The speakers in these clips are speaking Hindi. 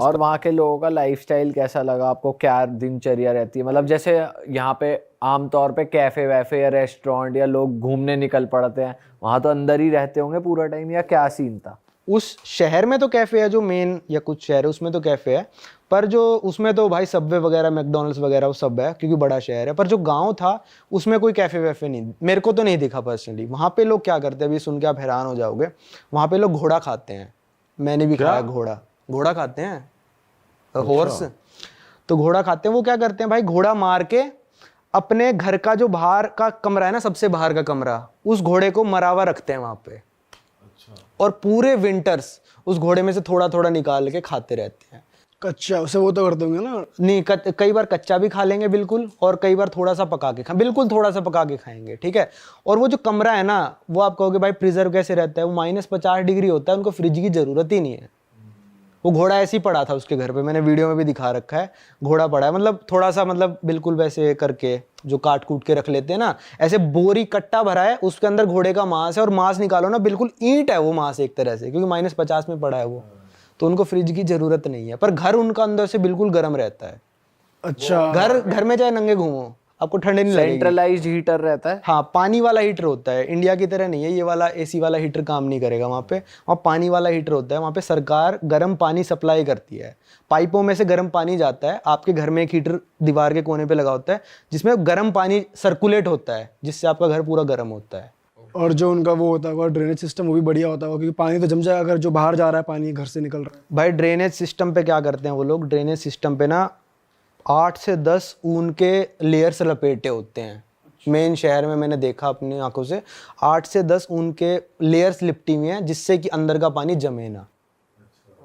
और वहाँ के लोगों का लाइफस्टाइल कैसा लगा आपको? क्या दिनचर्या रहती है? मतलब जैसे यहाँ पे आमतौर पे कैफे वैफे या रेस्टोरेंट या लोग घूमने निकल पड़ते हैं, वहाँ तो अंदर ही रहते होंगे पूरा टाइम, या क्या सीन था? उस शहर में तो कैफ़े है, जो मेन या कुछ शहर है उसमें तो कैफ़े है, पर जो उसमें तो भाई सबवे वगैरह मैकडोनल्ड्स वगैरह वो सब है क्योंकि बड़ा शहर है। पर जो गांव था उसमें कोई कैफ़े वैफे नहीं, मेरे को तो नहीं दिखा पर्सनली। वहाँ पे लोग क्या करते हैं, अभी सुन के आप हैरान हो जाओगे, वहाँ पे लोग घोड़ा खाते हैं। मैंने भी खाया घोड़ा, घोड़ा खाते हैं, हॉर्स। तो घोड़ा खाते हैं, वो क्या करते हैं भाई, घोड़ा मार के अपने घर का जो बाहर का कमरा है ना, सबसे बाहर का कमरा, उस घोड़े को मरावा रखते हैं वहाँ पे। और पूरे विंटर्स उस घोड़े में से थोड़ा थोड़ा निकाल के खाते रहते हैं। कच्चा उसे वो तो कर दोगे ना? नहीं, कई बार कच्चा भी खा लेंगे बिल्कुल, और कई बार थोड़ा सा पका के बिल्कुल थोड़ा सा पका के खाएंगे, ठीक है। और वो जो कमरा है ना, वो आप कहोगे भाई प्रिजर्व कैसे रहता है, वो -50 डिग्री होता है, उनको फ्रिज की जरूरत ही नहीं है। वो घोड़ा ऐसे ही पड़ा था उसके घर पे, मैंने वीडियो में भी दिखा रखा है, घोड़ा पड़ा है, मतलब थोड़ा सा, मतलब बिल्कुल वैसे करके जो काट कूट के रख लेते हैं ना, ऐसे बोरी कट्टा भरा है, उसके अंदर घोड़े का मांस है, और मांस निकालो ना बिल्कुल ईंट है वो मांस एक तरह से, क्योंकि -50 में पड़ा है वो, तो उनको फ्रिज की जरूरत नहीं है। पर घर उनका अंदर से बिल्कुल गर्म रहता है। अच्छा, घर में चाहे नंगे घूमो आपको ठंडे नहीं लगेगी। सेंट्रलाइज्ड हीटर रहता है? हाँ, पानी वाला हीटर होता है, इंडिया की तरह नहीं है ये वाला एसी वाला हीटर, काम नहीं करेगा वहाँ पे। वहाँ पानी वाला हीटर होता है, वहाँ पे सरकार गर्म पानी सप्लाई करती है, पाइपों में से गर्म पानी जाता है आपके घर में। एक हीटर दीवार के कोने पे लगा होता है जिसमें गर्म पानी सर्कुलेट होता है, जिससे आपका घर पूरा गर्म होता है। और जो उनका वो होता है ड्रेनेज सिस्टम, वो भी बढ़िया होता है, क्योंकि पानी तो जम जाएगा अगर जो बाहर जा रहा है पानी घर से निकल रहा है। भाई ड्रेनेज सिस्टम पे क्या करते हैं वो लोग, ड्रेनेज सिस्टम पे ना 8 से 10 ऊन के लेयर्स लपेटे होते हैं। मेन शहर में मैंने देखा अपनी आंखों से, 8 से 10 ऊन के लेयर्स लिपटी हुई हैं, जिससे कि अंदर का पानी जमे ना।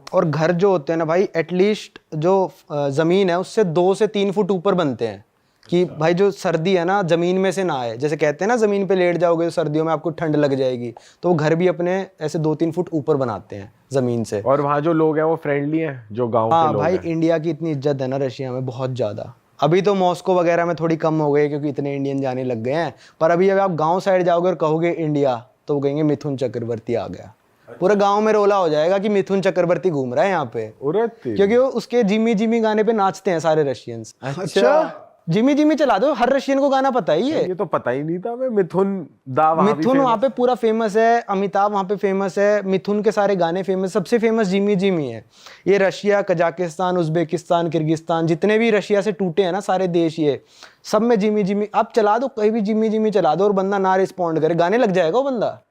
और घर जो होते हैं ना भाई, एटलीस्ट जो ज़मीन है उससे 2 से 3 फुट ऊपर बनते हैं, कि भाई जो सर्दी है ना ज़मीन में से ना आए। जैसे कहते हैं ना ज़मीन पे लेट जाओगे तो सर्दियों में आपको ठंड लग जाएगी, तो वो घर भी अपने ऐसे 2-3 फुट ऊपर बनाते हैं ज़मीन से। और वहाँ जो लोग हैं वो फ्रेंडली हैं, जो गांव के लोग भाई हैं? इंडिया की इतनी इज्जत है ना रशिया में, बहुत ज़्यादा। अभी तो मॉस्को वगैरह में थोड़ी कम हो गई क्योंकि इतने इंडियन जाने लग गए हैं, पर अभी अगर आप गांव साइड जाओगे और कहोगे इंडिया, तो वो कहेंगे मिथुन चक्रवर्ती आ गया। पूरे गांव में रोला हो जाएगा कि मिथुन चक्रवर्ती घूम रहा है यहाँ पे, क्योंकि वो उसके जिमी जिमी गाने पे नाचते हैं सारे रशियंस। अच्छा, जिमी जिमी चला दो, हर रशियन को गाना पता है ये तो पता ही नहीं था मैं। मिथुन दा मिथुन वहाँ पे पूरा फेमस है, अमिताभ वहाँ पे फेमस है, मिथुन के सारे गाने फेमस, सबसे फेमस जिमी जिमी है। ये रशिया, कजाकिस्तान, उज्बेकिस्तान, किर्गिस्तान, जितने भी रशिया से टूटे हैं ना सारे देश, ये सब में जिमी जिमी आप चला दो, कहीं भी जिमी जिमी चला दो और बंदा ना रिस्पॉन्ड करे, गाने लग जाएगा वो बंदा।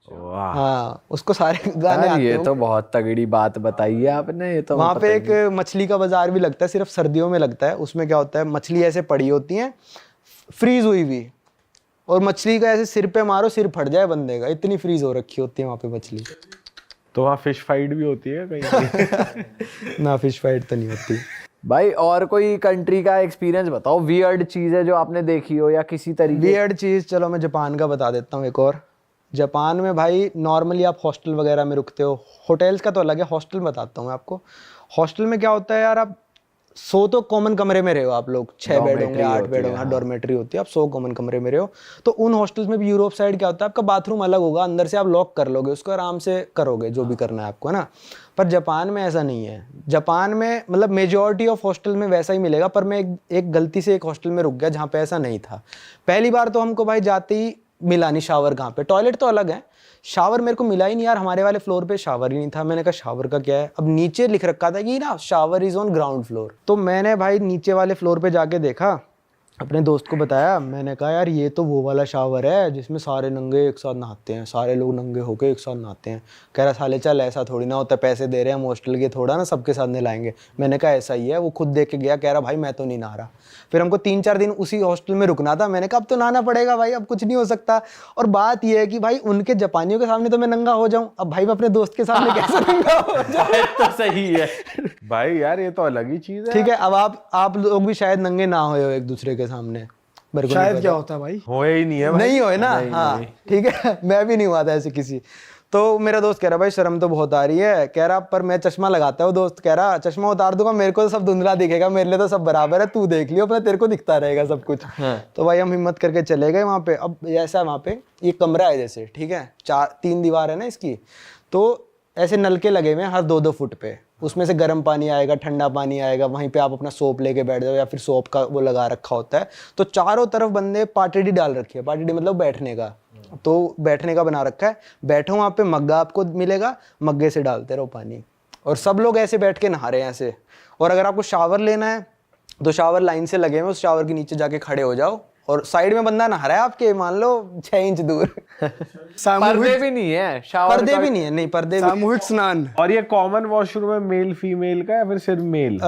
हाँ, उसको सारे गाने आते ये हैं। तो बहुत तगड़ी बात बताई है आपने, ये तो वहाँ पे एक मछली का बाजार भी लगता है, सिर्फ सर्दियों में लगता है। उसमें क्या होता है, मछली ऐसे पड़ी होती है फ्रीज हुई हुई, और मछली का ऐसे सिर पे मारो सिर फट जाए बंदे का, इतनी फ्रीज हो रखी होती है वहाँ पे मछली। तो वहाँ फिश फाइट भी होती है कहीं? ना, फिश फाइट तो नहीं होती भाई। और कोई कंट्री का एक्सपीरियंस बताओ, वियर्ड चीज है जो आपने देखी हो या किसी तरीके। वियर्ड चीज़, चलो मैं जापान का बता देता हूँ एक और। जापान में भाई नॉर्मली आप हॉस्टल वगैरह में रुकते हो, होटल्स का तो अलग है, हॉस्टल बताता हूँ मैं आपको। हॉस्टल में क्या होता है यार, आप 100 तो कॉमन कमरे में रहे हो आप लोग, 6 बेड होंगे, 8 बेड होंगे, डॉर्मेट्री होती है, आप 100 कॉमन कमरे में रहे हो। तो उन हॉस्टल्स में भी यूरोप साइड क्या होता है, आपका बाथरूम अलग होगा, अंदर से आप लॉक कर लोगे उसको, आराम से करोगे जो भी करना है आपको, है ना। पर जापान में ऐसा नहीं है। जापान में मतलब मेजॉरिटी ऑफ हॉस्टल में वैसा ही मिलेगा, पर मैं एक गलती से एक हॉस्टल में रुक गया जहाँ पे ऐसा नहीं था। पहली बार तो हमको भाई जाते ही मिला नहीं शावर कहाँ पे, टॉयलेट तो अलग है, शावर मेरे को मिला ही नहीं यार। हमारे वाले फ्लोर पे शावर ही नहीं था। मैंने कहा शावर का क्या है, अब नीचे लिख रखा था कि ना shower is on ground floor. तो मैंने भाई नीचे वाले फ्लोर पे जाके देखा, अपने दोस्त को बताया, मैंने कहा यार ये तो वो वाला शावर है जिसमें सारे नंगे एक साथ नहाते हैं, सारे लोग नंगे होके एक साथ नहाते हैं। कह रहा साले चल ऐसा थोड़ी ना होता, पैसे दे रहे हैं हॉस्टल के, थोड़ा ना सबके साथ नहलाएंगे। मैंने कहा ऐसा ही है। वो खुद देख के गया, कह रहा भाई मैं तो नहीं नहा रहा। फिर हमको 3-4 दिन उसी हॉस्टल में रुकना था। मैंने कहा अब तो नहाना पड़ेगा भाई, अब कुछ नहीं हो सकता। और बात यह है कि भाई उनके जापानियों के सामने तो मैं नंगा हो जाऊं, अब भाई मैं अपने दोस्त के सामने कैसे नंगा हो जाऊं? तो सही है भाई यार, ये तो अलग ही चीज है। ठीक है, अब आप लोग भी शायद नंगे ना हो एक दूसरे के सामने, शायद क्या होता है भाई, होए ही नहीं है भाई। नहीं होए ना। हाँ ठीक है, मैं भी नहीं हुआ था ऐसे किसी। तो मेरा दोस्त कह रहा भाई शर्म तो बहुत आ रही है, कह रहा पर मैं चश्मा लगाता हूँ। दोस्त कह रहा चश्मा उतार दूंगा, मेरे को तो सब धुंधला दिखेगा, मेरे लिए तो सब बराबर है, तू देख लियो अपना, तेरे को दिखता रहेगा सब कुछ। तो भाई हम हिम्मत करके चले गए वहाँ पे। अब ऐसा वहाँ पे ये कमरा है जैसे, ठीक है, 3 दीवार है ना इसकी, तो ऐसे नलके लगे हुए हैं हर 2-2 फुट पे, उसमें से गर्म पानी आएगा, ठंडा पानी आएगा, वहीं पे आप अपना सोप लेके बैठ जाओ या फिर सोप का वो लगा रखा होता है। तो चारों तरफ बंदे पार्टी डाल रखी है, पार्टी मतलब बैठने का, तो बैठने का बना रखा है। बैठो वहाँ पे, मग्गा आपको मिलेगा, मग्गे से डालते रहो पानी, और सब लोग ऐसे बैठ के नहा रहे हैं ऐसे। और अगर आपको शावर लेना है तो शावर लाइन से लगे हुए, उस शावर के नीचे जाके खड़े हो जाओ, और साइड में बंदा नहा रहा है आपके, मान लो 6 इंच दूर। पर्दे भी नहीं है, शावर पर्दे भी नहीं है, नहीं पर्दे भी। सामूहिक स्नान। और ये कॉमन वॉशरूम है मेल फीमेल का या फिर सिर्फ मेल?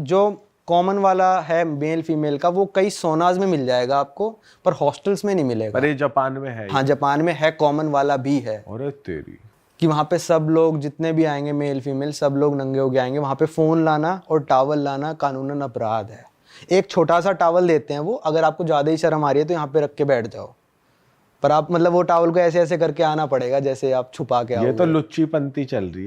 जो कॉमन वाला है मेल फीमेल का, वो कई सोनाज में मिल जाएगा आपको, पर हॉस्टल्स में नहीं मिलेगा। पर ये जापान में है? हाँ, जापान में है, कॉमन वाला भी है। अरे तेरी, कि वहाँ पे सब लोग जितने भी आएंगे, मेल फीमेल सब लोग नंगे होके आएंगे। वहाँ पे फ़ोन लाना और टावल लाना कानूनन अपराध है। एक छोटा सा टावल देते हैं वो, अगर आपको ज़्यादा ही शर्म आ रही है तो यहाँ पे रख के बैठ जाओ, पर आप मतलब वो टावल को ऐसे ऐसे करके आना पड़ेगा जैसे आप छुपा के आओगे। ये तो लुच्ची पंती चल रही है।